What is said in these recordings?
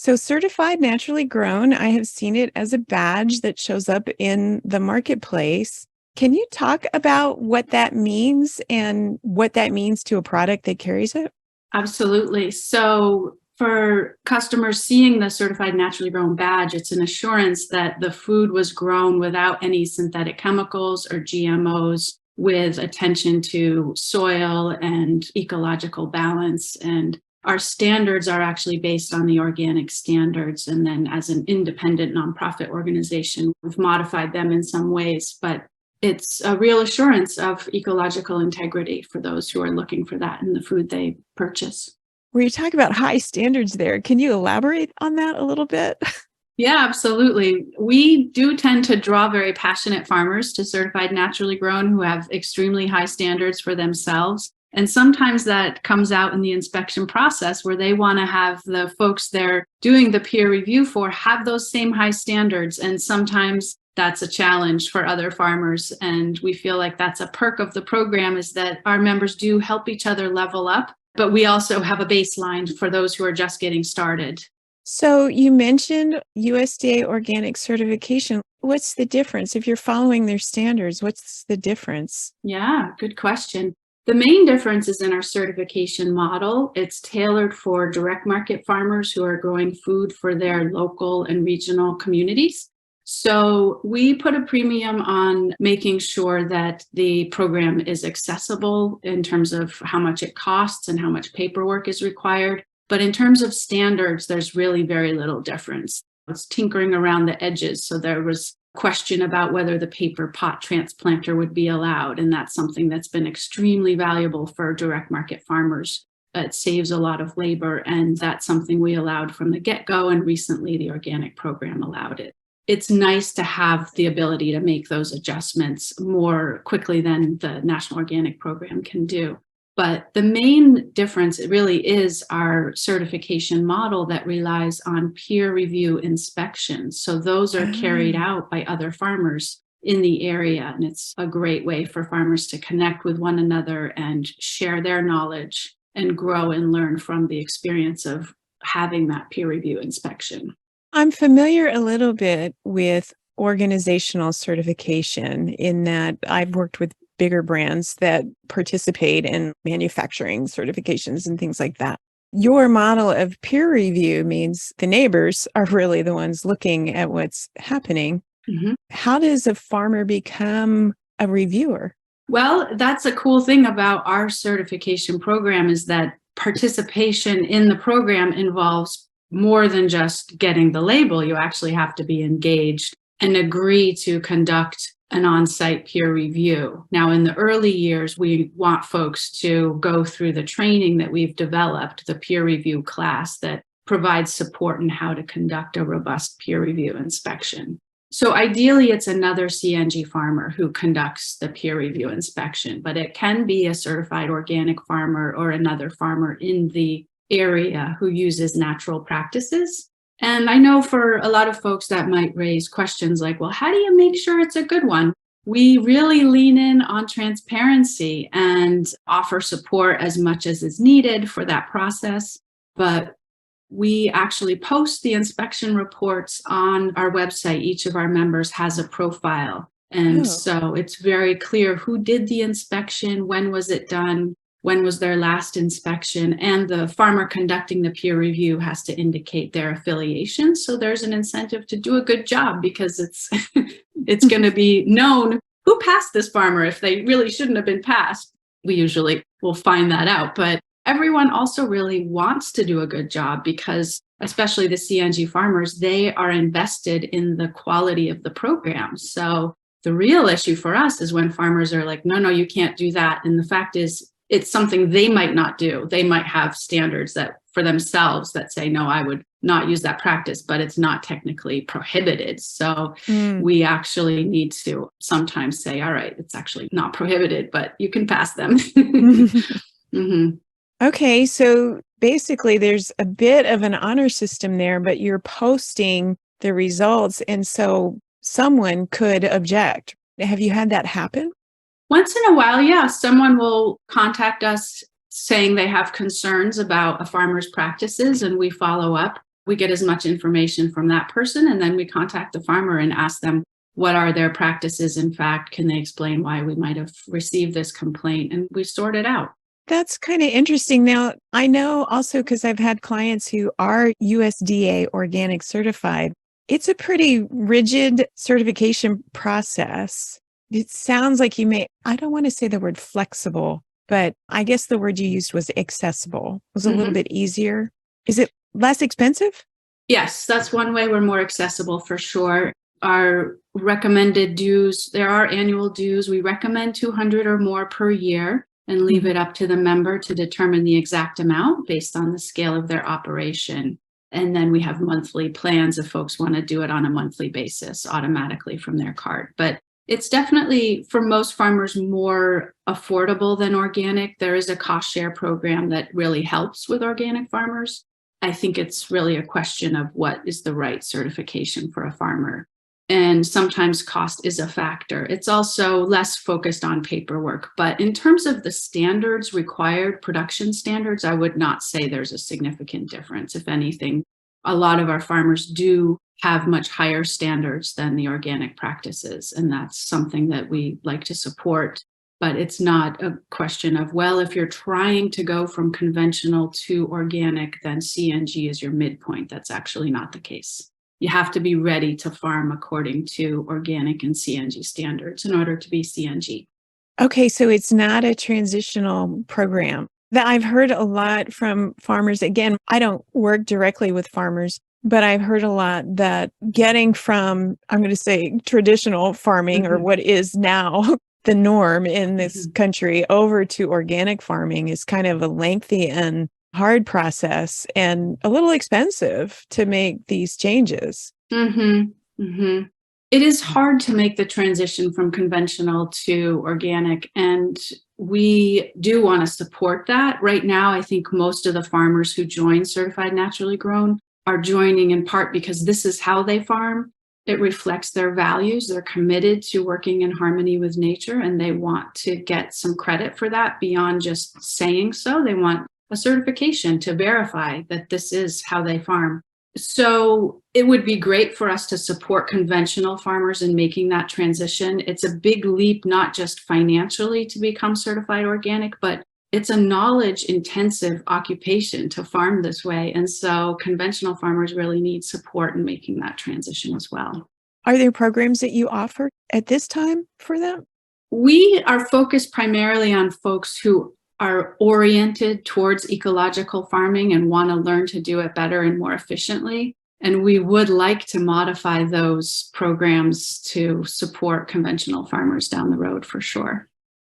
So certified naturally grown, I have seen it as a badge that shows up in the marketplace. Can you talk about what that means and what that means to a product that carries it? Absolutely. So for customers seeing the certified naturally grown badge, it's an assurance that the food was grown without any synthetic chemicals or GMOs, with attention to soil and ecological balance. And our standards are actually based on the organic standards. And then as an independent nonprofit organization, we've modified them in some ways, but it's a real assurance of ecological integrity for those who are looking for that in the food they purchase. Where you talk about high standards there, can you elaborate on that a little bit? Yeah, absolutely. We do tend to draw very passionate farmers to certified naturally grown who have extremely high standards for themselves. And sometimes that comes out in the inspection process where they want to have the folks they're doing the peer review for have those same high standards. And sometimes that's a challenge for other farmers. And we feel like that's a perk of the program, is that our members do help each other level up, but we also have a baseline for those who are just getting started. So you mentioned USDA organic certification. What's the difference? If you're following their standards, what's the difference? Yeah, good question. The main difference is in our certification model. It's tailored for direct market farmers who are growing food for their local and regional communities. So we put a premium on making sure that the program is accessible in terms of how much it costs and how much paperwork is required. But in terms of standards, there's really very little difference. It's tinkering around the edges. So there was question about whether the paper pot transplanter would be allowed. And that's something that's been extremely valuable for direct market farmers. It saves a lot of labor. And that's something we allowed from the get-go. And recently the organic program allowed it. It's nice to have the ability to make those adjustments more quickly than the National Organic Program can do. But the main difference really is our certification model that relies on peer review inspections. So those are carried out by other farmers in the area. And it's a great way for farmers to connect with one another and share their knowledge and grow and learn from the experience of having that peer review inspection. I'm familiar a little bit with organizational certification in that I've worked with bigger brands that participate in manufacturing certifications and things like that. Your model of peer review means the neighbors are really the ones looking at what's happening. Mm-hmm. How does a farmer become a reviewer? Well, that's a cool thing about our certification program, is that participation in the program involves more than just getting the label. You actually have to be engaged and agree to conduct an on-site peer review. Now, in the early years, we want folks to go through the training that we've developed, the peer review class that provides support in how to conduct a robust peer review inspection. So ideally, it's another CNG farmer who conducts the peer review inspection, but it can be a certified organic farmer or another farmer in the area who uses natural practices. And I know for a lot of folks that might raise questions like, well, how do you make sure it's a good one? We really lean in on transparency and offer support as much as is needed for that process. But we actually post the inspection reports on our website. Each of our members has a profile. And so it's very clear who did the inspection, when was it done, when was their last inspection, and the farmer conducting the peer review has to indicate their affiliation. So there's an incentive to do a good job, because it's going to be known who passed this farmer if they really shouldn't have been passed. We usually will find that out, but everyone also really wants to do a good job, because especially the CNG farmers, they are invested in the quality of the program. So the real issue for us is when farmers are like, no, you can't do that. And the fact is, it's something they might not do. They might have standards that for themselves that say, no, I would not use that practice, but it's not technically prohibited. So we actually need to sometimes say, all right, it's actually not prohibited, but you can pass them. Mm-hmm. Okay, so basically there's a bit of an honor system there, but you're posting the results. And so someone could object. Have you had that happen? Once in a while, yeah, someone will contact us saying they have concerns about a farmer's practices, and we follow up. we get as much information from that person, and then we contact the farmer and ask them, what are their practices? In fact, can they explain why we might have received this complaint? And we sort it out. That's kind of interesting. Now, I know also because I've had clients who are USDA organic certified. It's a pretty rigid certification process. It sounds like I don't want to say the word flexible, but I guess the word you used was accessible. It was a little bit easier. Is it less expensive? Yes, that's one way we're more accessible for sure. Our recommended dues, there are annual dues. We recommend 200 or more per year and leave it up to the member to determine the exact amount based on the scale of their operation. And then we have monthly plans if folks want to do it on a monthly basis automatically from their card. But it's definitely, for most farmers, more affordable than organic. There is a cost share program that really helps with organic farmers. I think it's really a question of what is the right certification for a farmer. And sometimes cost is a factor. It's also less focused on paperwork. But in terms of the standards required, production standards, I would not say there's a significant difference. If anything, a lot of our farmers do have much higher standards than the organic practices. And that's something that we like to support. But it's not a question of, well, if you're trying to go from conventional to organic, then CNG is your midpoint. That's actually not the case. You have to be ready to farm according to organic and CNG standards in order to be CNG. Okay, so it's not a transitional program. That I've heard a lot from farmers. Again, I don't work directly with farmers, but I've heard a lot that getting from, I'm going to say, traditional farming or what is now the norm in this country over to organic farming is kind of a lengthy and hard process and a little expensive to make these changes. It is hard to make the transition from conventional to organic, and we do want to support that. Right now, I think most of the farmers who join Certified Naturally Grown are joining in part because this is how they farm. It reflects their values. They're committed to working in harmony with nature, and they want to get some credit for that beyond just saying so. They want a certification to verify that this is how they farm. So it would be great for us to support conventional farmers in making that transition. It's a big leap, not just financially to become certified organic, but it's a knowledge intensive occupation to farm this way. And so conventional farmers really need support in making that transition as well. Are there programs that you offer at this time for them? We are focused primarily on folks who are oriented towards ecological farming and want to learn to do it better and more efficiently. And we would like to modify those programs to support conventional farmers down the road for sure.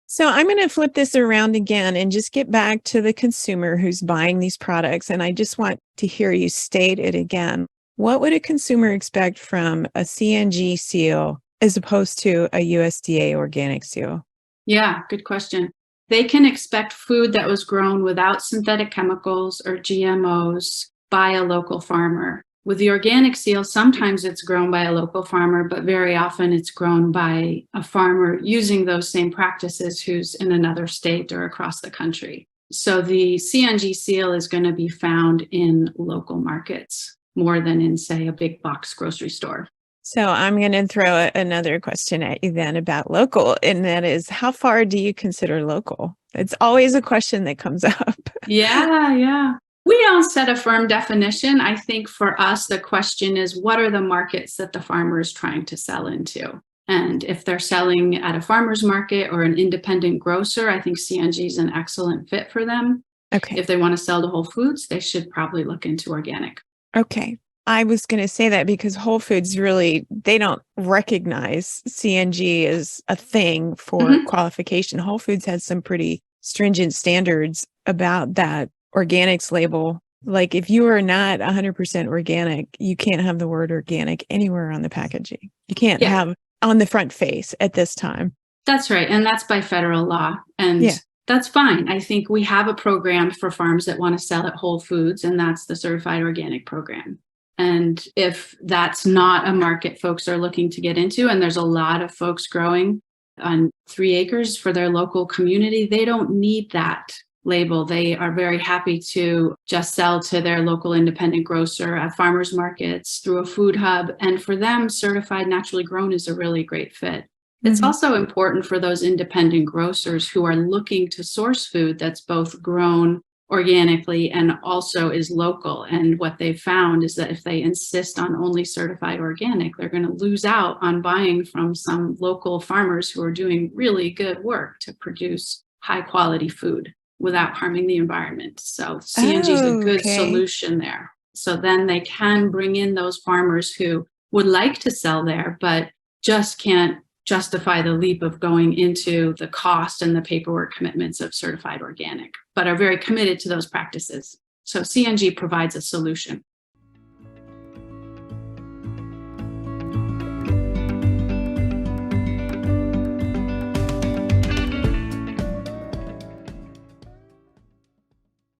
So I'm going to flip this around again and just get back to the consumer who's buying these products. And I just want to hear you state it again. What would a consumer expect from a CNG seal as opposed to a USDA organic seal? Yeah, good question. They can expect food that was grown without synthetic chemicals or GMOs by a local farmer. With the organic seal, sometimes it's grown by a local farmer, but very often it's grown by a farmer using those same practices who's in another state or across the country. So the CNG seal is going to be found in local markets more than in, say, a big box grocery store. So I'm going to throw another question at you then about local, and that is, how far do you consider local? It's always a question that comes up. Yeah. We don't set a firm definition. I think for us, the question is, what are the markets that the farmer is trying to sell into? And if they're selling at a farmer's market or an independent grocer, I think CNG is an excellent fit for them. Okay. If they want to sell to Whole Foods, they should probably look into organic. Okay. I was going to say that because Whole Foods really, they don't recognize CNG as a thing for qualification. Whole Foods has some pretty stringent standards about that organics label. Like if you are not 100% organic, you can't have the word organic anywhere on the packaging. You can't have on the front face at this time. That's right. And that's by federal law. And that's fine. I think we have a program for farms that want to sell at Whole Foods, and that's the Certified Organic Program. And if that's not a market folks are looking to get into, and there's a lot of folks growing on 3 acres for their local community, they don't need that label. They are very happy to just sell to their local independent grocer at farmers markets through a food hub. And for them, certified naturally grown is a really great fit. It's also important for those independent grocers who are looking to source food that's both grown organically and also is local. And what they've found is that if they insist on only certified organic, they're going to lose out on buying from some local farmers who are doing really good work to produce high quality food without harming the environment. So CNG is a good solution there. So then they can bring in those farmers who would like to sell there, but just can't justify the leap of going into the cost and the paperwork commitments of certified organic, but are very committed to those practices. So CNG provides a solution.